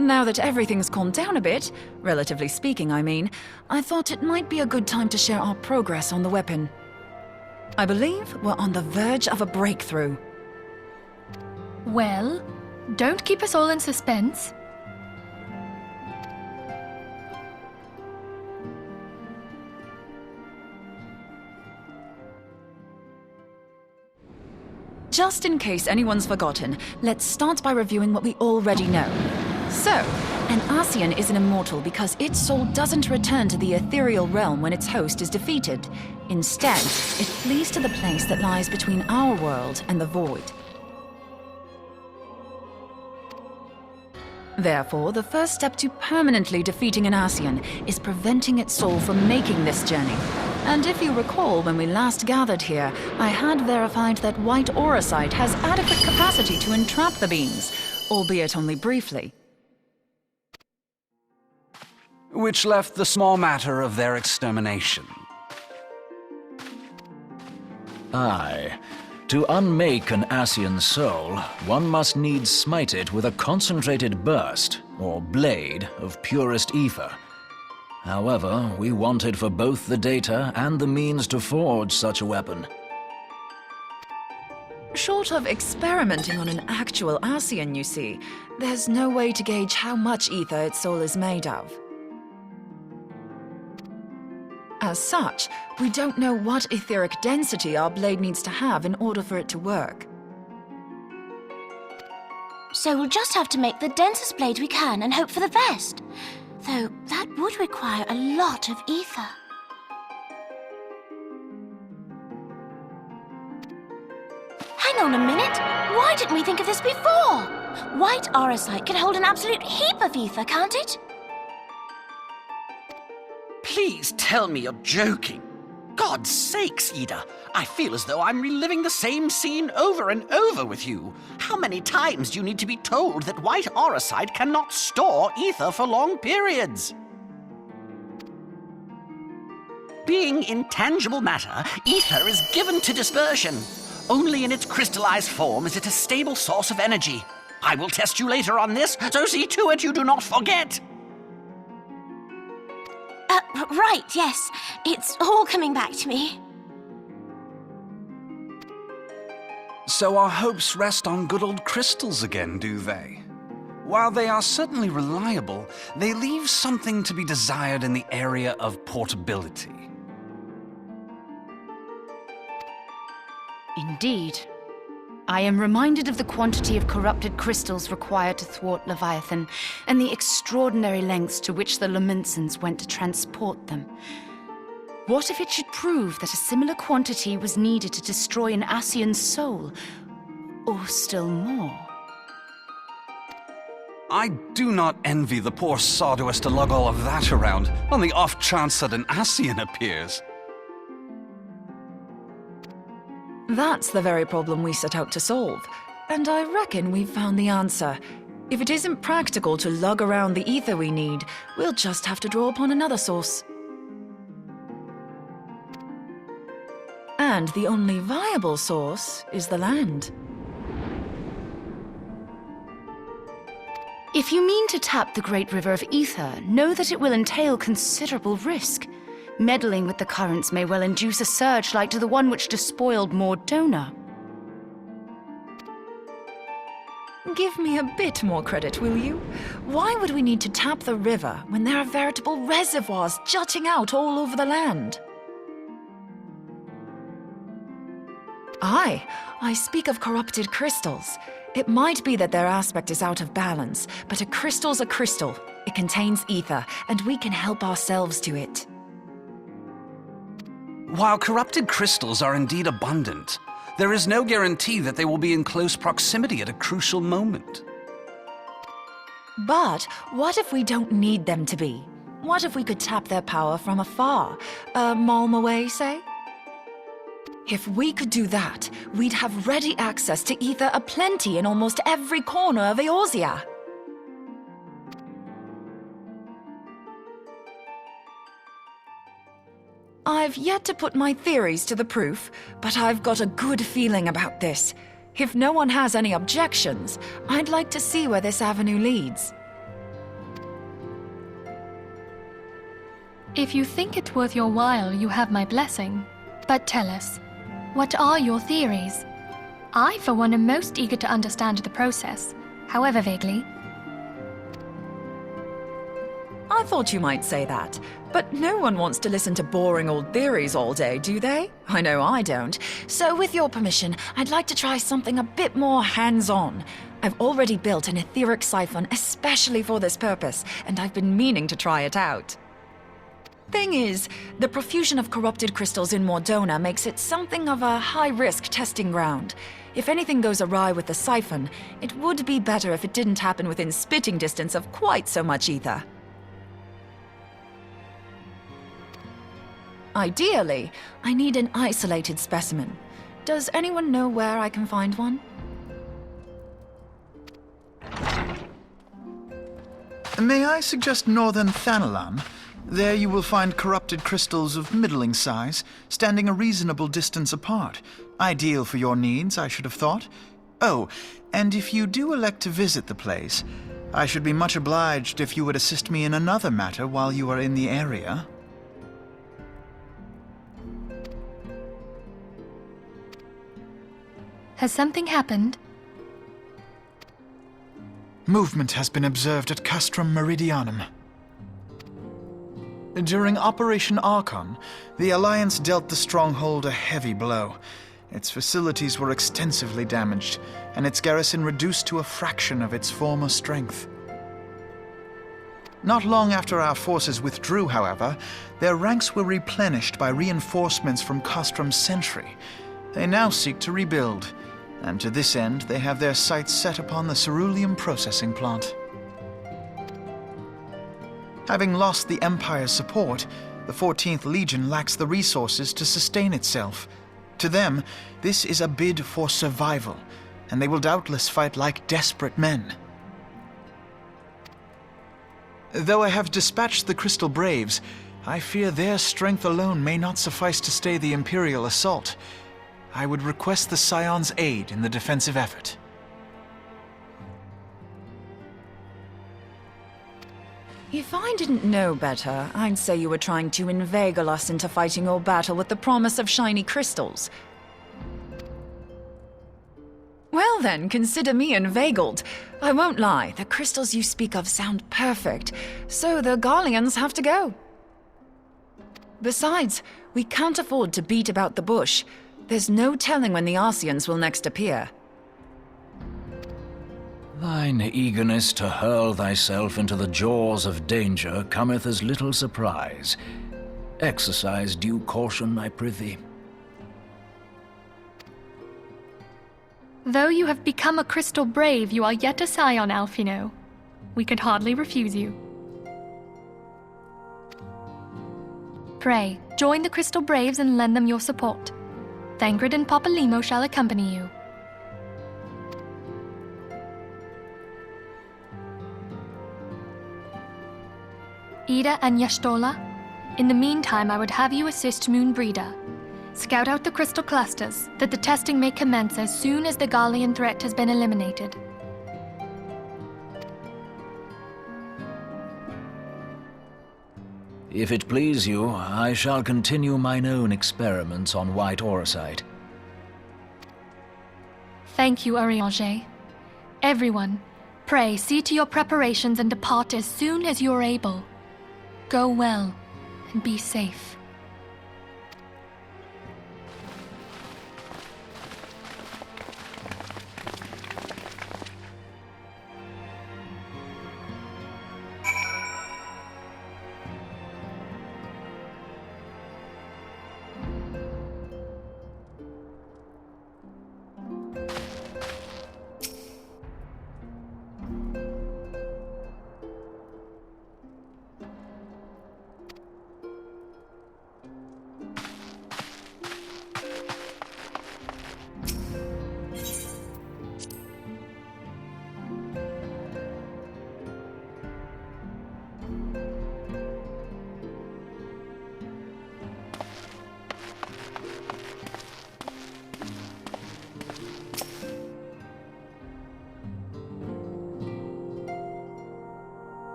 Now that everything's calmed down a bit, relatively speaking I mean, I thought it might be a good time to share our progress on the weapon. I believe we're on the verge of a breakthrough. Well, don't keep us all in suspense. Just in case anyone's forgotten, let's start by reviewing what we already know. So, an Ascian is an immortal because its soul doesn't return to the ethereal realm when its host is defeated. Instead, it flees to the place that lies between our world and the void. Therefore, the first step to permanently defeating an Ascian is preventing its soul from making this journey. And if you recall, when we last gathered here, I had verified that white auracite has adequate capacity to entrap the beings, albeit only briefly. Which left the small matter of their extermination. Aye. To unmake an Ascian soul, one must needs smite it with a concentrated burst, or blade, of purest ether. However, we wanted for both the data and the means to forge such a weapon. Short of experimenting on an actual Ascian, you see, there's no way to gauge how much ether its soul is made of. As such, we don't know what etheric density our blade needs to have in order for it to work. So we'll just have to make the densest blade we can and hope for the best. Though that would require a lot of ether. Hang on a minute! Why didn't we think of this before? White auracite can hold an absolute heap of ether, can't it? Please tell me you're joking. God's sakes, Ida. I feel as though I'm reliving the same scene over and over with you. How many times do you need to be told that white auracite cannot store ether for long periods? Being intangible matter, ether is given to dispersion. Only in its crystallized form is it a stable source of energy. I will test you later on this, so see to it you do not forget. Right, yes. It's all coming back to me. So our hopes rest on good old crystals again, do they? While they are certainly reliable, they leave something to be desired in the area of portability. Indeed. I am reminded of the quantity of corrupted crystals required to thwart Leviathan, and the extraordinary lengths to which the Lamentsons went to transport them. What if it should prove that a similar quantity was needed to destroy an Ascian's soul? Or still more? I do not envy the poor sod who has to lug all of that around, on the off chance that an Ascian appears. That's the very problem we set out to solve, and I reckon we've found the answer. If it isn't practical to lug around the ether we need, we'll just have to draw upon another source. And the only viable source is the land. If you mean to tap the Great River of Ether, know that it will entail considerable risk. Meddling with the currents may well induce a surge like to the one which despoiled Mordona. Give me a bit more credit, will you? Why would we need to tap the river when there are veritable reservoirs jutting out all over the land? Aye, I speak of corrupted crystals. It might be that their aspect is out of balance, but a crystal's a crystal. It contains ether, and we can help ourselves to it. While corrupted crystals are indeed abundant, there is no guarantee that they will be in close proximity at a crucial moment. But what if we don't need them to be? What if we could tap their power from afar? A malm away, say? If we could do that, we'd have ready access to ether aplenty in almost every corner of Eorzea. I've yet to put my theories to the proof, but I've got a good feeling about this. If no one has any objections, I'd like to see where this avenue leads. If you think it worth your while, you have my blessing. But tell us, what are your theories? I, for one, am most eager to understand the process, however vaguely. I thought you might say that, but no one wants to listen to boring old theories all day, do they? I know I don't. So with your permission, I'd like to try something a bit more hands-on. I've already built an etheric siphon especially for this purpose, and I've been meaning to try it out. Thing is, the profusion of corrupted crystals in Mordona makes it something of a high-risk testing ground. If anything goes awry with the siphon, it would be better if it didn't happen within spitting distance of quite so much ether. Ideally, I need an isolated specimen. Does anyone know where I can find one? May I suggest northern Thanalan? There you will find corrupted crystals of middling size, standing a reasonable distance apart. Ideal for your needs, I should have thought. Oh, and if you do elect to visit the place, I should be much obliged if you would assist me in another matter while you are in the area. Has something happened? Movement has been observed at Castrum Meridianum. During Operation Archon, the Alliance dealt the stronghold a heavy blow. Its facilities were extensively damaged, and its garrison reduced to a fraction of its former strength. Not long after our forces withdrew, however, their ranks were replenished by reinforcements from Castrum's sentry. They now seek to rebuild, and to this end they have their sights set upon the ceruleum processing plant. Having lost the Empire's support, the 14th Legion lacks the resources to sustain itself. To them, this is a bid for survival, and they will doubtless fight like desperate men. Though I have dispatched the Crystal Braves, I fear their strength alone may not suffice to stay the Imperial assault. I would request the Scion's aid in the defensive effort. If I didn't know better, I'd say you were trying to inveigle us into fighting your battle with the promise of shiny crystals. Well then, consider me inveigled. I won't lie, the crystals you speak of sound perfect, so the Garleans have to go. Besides, we can't afford to beat about the bush. There's no telling when the Ascians will next appear. Thine eagerness to hurl thyself into the jaws of danger cometh as little surprise. Exercise due caution, I prithee. Though you have become a Crystal Brave, you are yet a Scion, Alphino. We could hardly refuse you. Pray, join the Crystal Braves and lend them your support. Thangred and Papalymo shall accompany you. Ida and Yashtola, in the meantime I would have you assist Moonbreeder. Scout out the crystal clusters, that the testing may commence as soon as the Garlean threat has been eliminated. If it please you, I shall continue mine own experiments on white orosite. Thank you, Arianger. Everyone, pray see to your preparations and depart as soon as you are able. Go well, and be safe.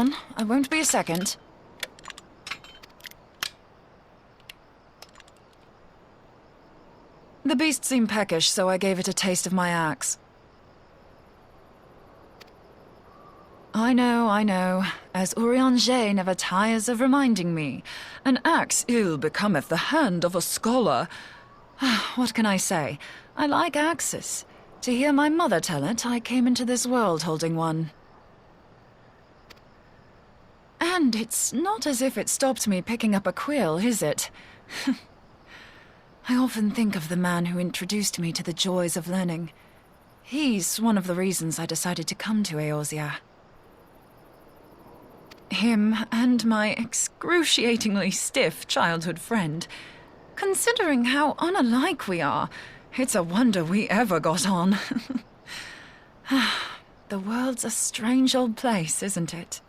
on. I won't be a second. The beast seemed peckish, so I gave it a taste of my axe. I know. As Urianger never tires of reminding me. An axe ill becometh the hand of a scholar. What can I say? I like axes. To hear my mother tell it, I came into this world holding one. And it's not as if it stopped me picking up a quill, is it? I often think of the man who introduced me to the joys of learning. He's one of the reasons I decided to come to Eorzea. Him and my excruciatingly stiff childhood friend. Considering how unalike we are, it's a wonder we ever got on. The world's a strange old place, isn't it?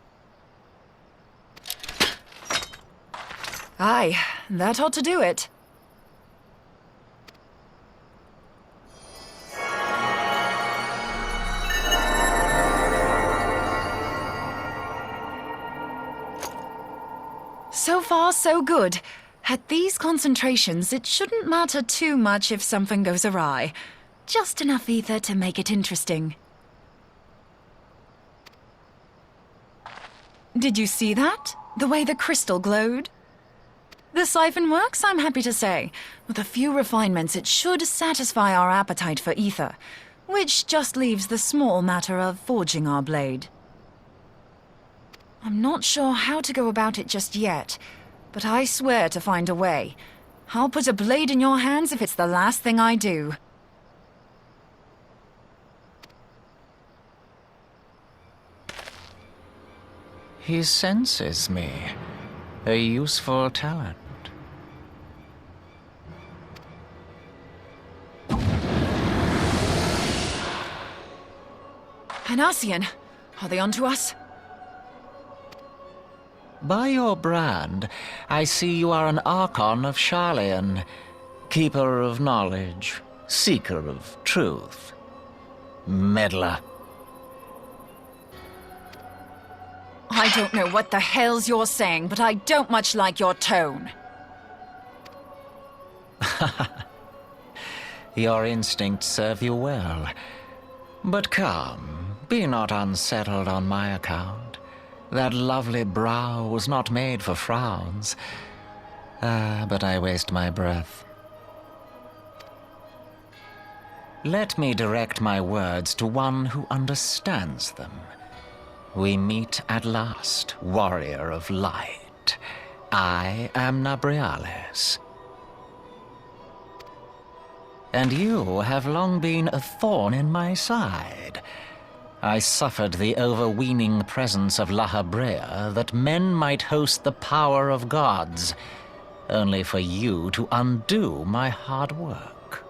Aye, that ought to do it. So far, so good. At these concentrations, it shouldn't matter too much if something goes awry. Just enough ether to make it interesting. Did you see that? The way the crystal glowed? The siphon works, I'm happy to say. With a few refinements, it should satisfy our appetite for ether, which just leaves the small matter of forging our blade. I'm not sure how to go about it just yet, but I swear to find a way. I'll put a blade in your hands if it's the last thing I do. He senses me. A useful talent. An Ascian. Are they onto us? By your brand, I see you are an Archon of Sharlayan, keeper of knowledge, seeker of truth, meddler. I don't know what the hell's you're saying, but I don't much like your tone. Your instincts serve you well. But come, be not unsettled on my account. That lovely brow was not made for frowns. But I waste my breath. Let me direct my words to one who understands them. We meet at last, warrior of light. I am Nabriales. And you have long been a thorn in my side. I suffered the overweening presence of La Habrea that men might host the power of gods, only for you to undo my hard work.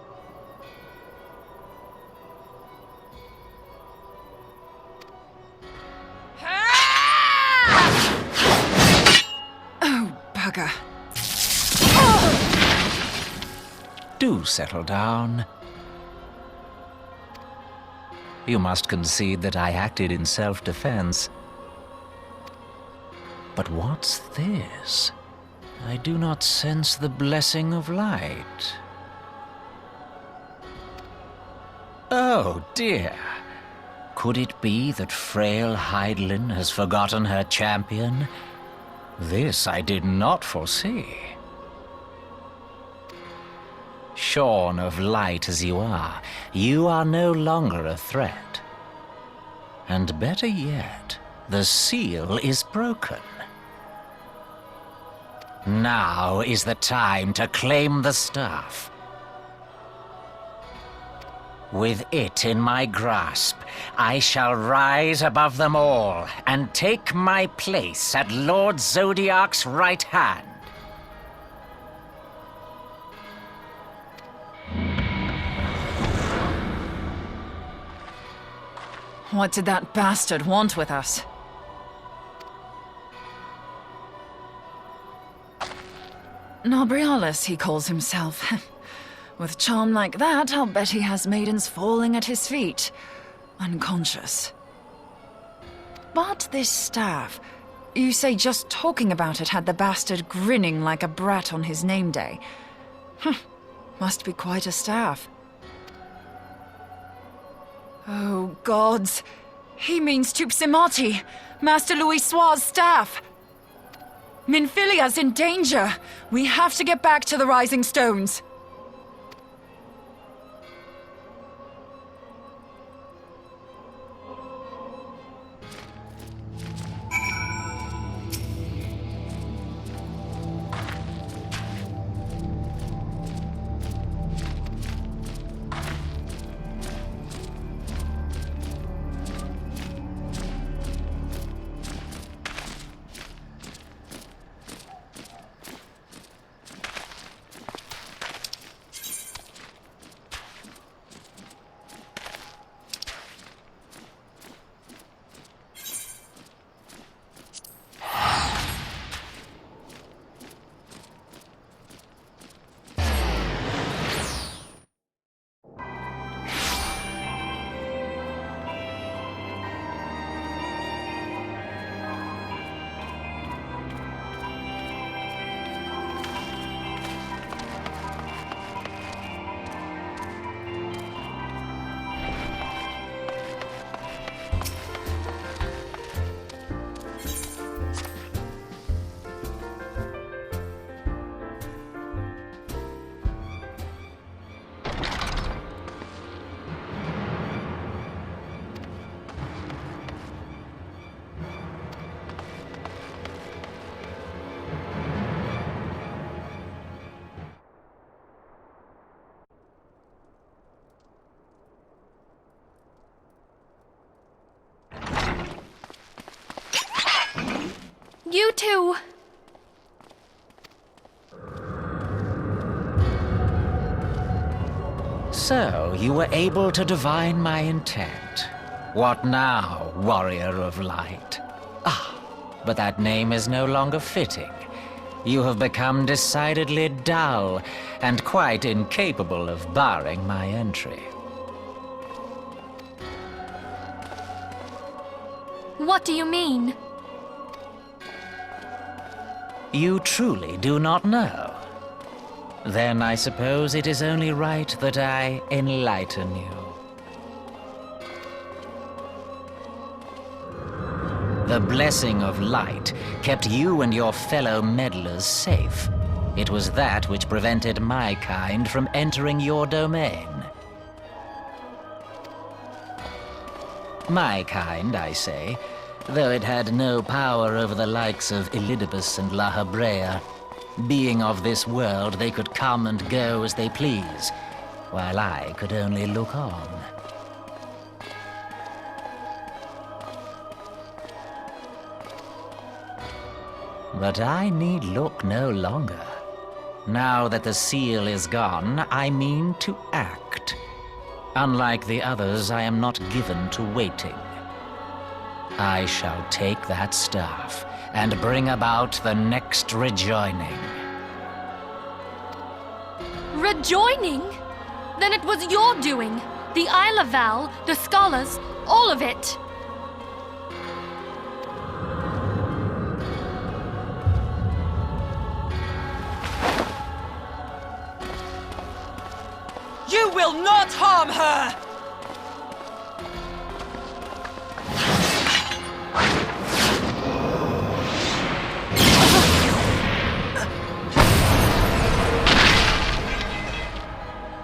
Oh, bugger. Do settle down. You must concede that I acted in self-defense. But what's this? I do not sense the blessing of light. Oh, dear. Could it be that frail Hydaelyn has forgotten her champion? This I did not foresee. Shorn of light as you are no longer a threat. And better yet, the seal is broken. Now is the time to claim the staff. With it in my grasp, I shall rise above them all and take my place at Lord Zodiac's right hand. What did that bastard want with us? Nabriales, he calls himself. With charm like that, I'll bet he has maidens falling at his feet, unconscious. But this staff, You say just talking about it had the bastard grinning like a brat on his name day. Must be quite a staff. Oh, gods. He means Tupsimati, Master Louis Soir's staff. Minfilia's in danger. We have to get back to the Rising Stones. You two! So, you were able to divine my intent. What now, warrior of light? Ah, but that name is no longer fitting. You have become decidedly dull, and quite incapable of barring my entry. What do you mean? You truly do not know? Then I suppose it is only right that I enlighten you. The blessing of light kept you and your fellow meddlers safe. It was that which prevented my kind from entering your domain. My kind, I say, though it had no power over the likes of Elidibus and La Habrea. Being of this world, they could come and go as they please, while I could only look on. But I need look no longer. Now that the seal is gone, I mean to act. Unlike the others, I am not given to waiting. I shall take that staff and bring about the next rejoining. Rejoining? Then it was your doing. The Isle of Val, the scholars, all of it. You will not harm her!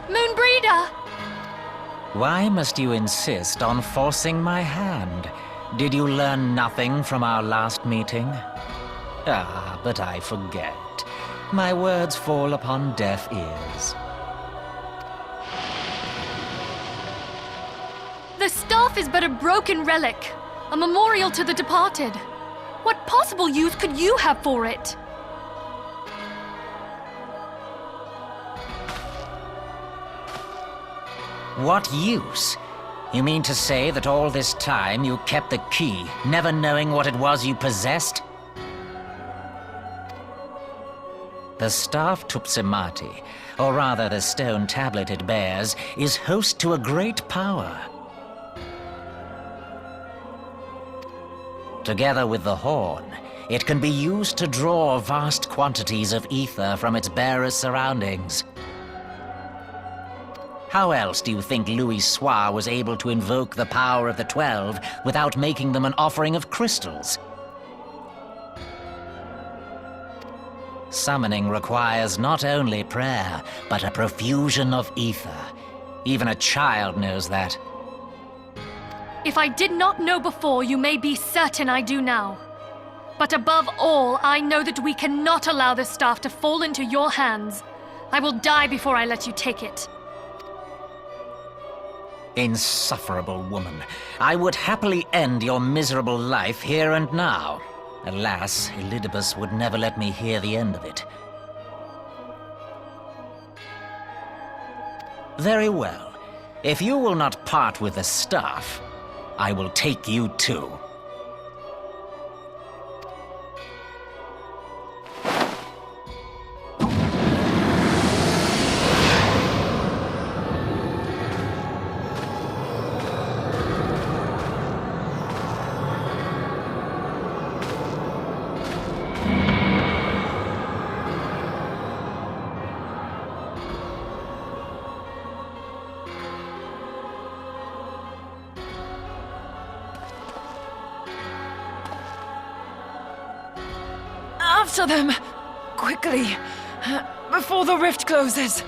Moonbreeder! Why must you insist on forcing my hand? Did you learn nothing from our last meeting? Ah, but I forget. My words fall upon deaf ears. The staff is but a broken relic, a memorial to the departed. What possible use could you have for it? What use? You mean to say that all this time you kept the key, never knowing what it was you possessed? The staff Tupsimati, or rather the stone tablet it bears, is host to a great power. Together with the horn, It can be used to draw vast quantities of ether from its bearer's surroundings. How else do you think Louis Soir was able to invoke the power of the 12 without making them an offering of crystals? Summoning requires not only prayer, but a profusion of ether. Even a child knows that. If I did not know before, you may be certain I do now. But above all, I know that we cannot allow this staff to fall into your hands. I will die before I let you take it. Insufferable woman. I would happily end your miserable life here and now. Alas, Elidibus would never let me hear the end of it. Very well. If you will not part with the staff, I will take you too. After them! Quickly! Before the rift closes!